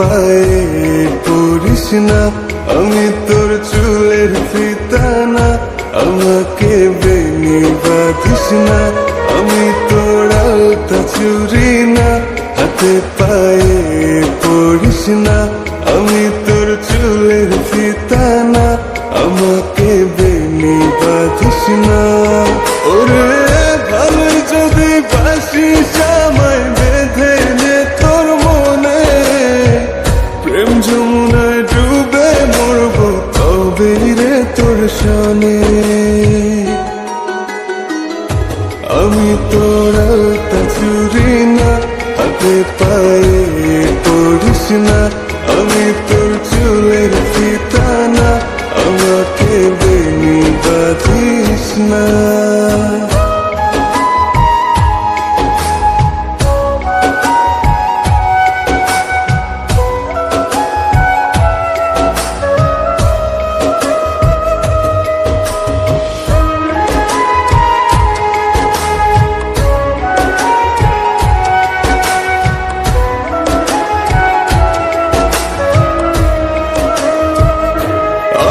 পায়ে পড়িস না, আমি তোর চুলের ফিতা না, আমাকে বেনি বাঁধিস না, আমি তোর আলতা চুরি না, হাতে পায়ে পড়িস না, আমি তোর চুলের ফিতা না, আমাকে বেনি বাঁধিস না। ওরে ভালোর যদি বাসিস আমায় বেঁধে নে তোর মনে, প্রেম যমুনায় ডুবে মরবো তবে রে তোর সনে। আমি তোর আলতা চুরি না, হাতে পায়ে পড়িস না, আমি তোর চুলের ফিতা না, আমাকে বেনি বাঁধিস না।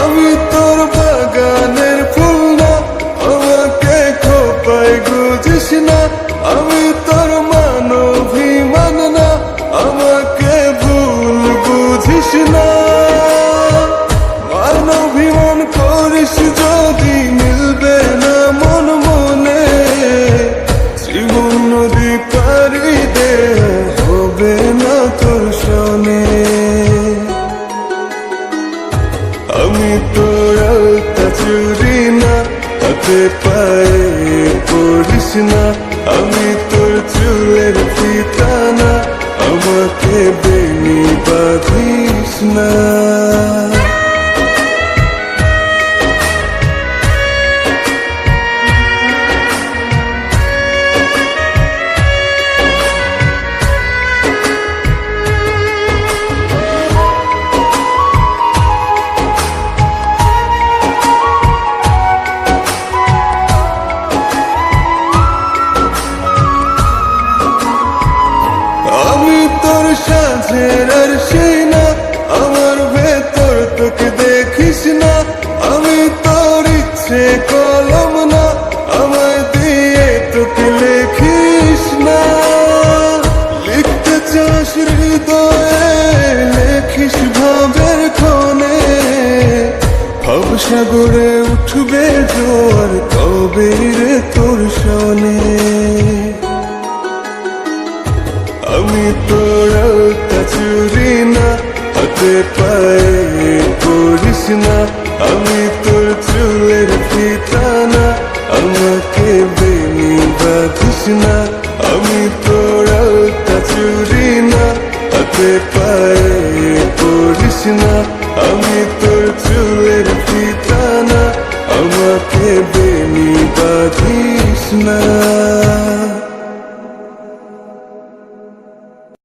আমি তোর বাগানের ফুল না, আমাকে খোপায় গুজিস না, আমি তোর মানভিমান না, আমাকে ভুল বুঝিস না। মানভিমান করিস যদি মিলবে না মন মনে, জীবন নদী পারি দে হবে না তোর সনে। আমি তোর আলতা চুরি না, হাতে পায়ে পড়িস না, আমি তোর চুলের ফিতা না, আমাকে বেনি বাঁধিস না। আমি তোর সাঁঝের আর সেই না, আমার ভেতর তোকে দেখিস না, আমি তোর ইচ্ছে কলম না, আমায় দিয়ে তোকে লেখিস না। লিখতে চাস হৃদয়ে লেখিস ভাবের ক্ষণে, ভবসাগরে উঠবে জোয়ার কবে রে তোর সনে। আমি তোর আলতা চুরি না, হাতে পায়ে পড়িস না, আমি তোর চুলের ফিতা না, আমাকে বেনি বাঁধিস না, আমি তোর আলতা চুরি না, হাতে পায়ে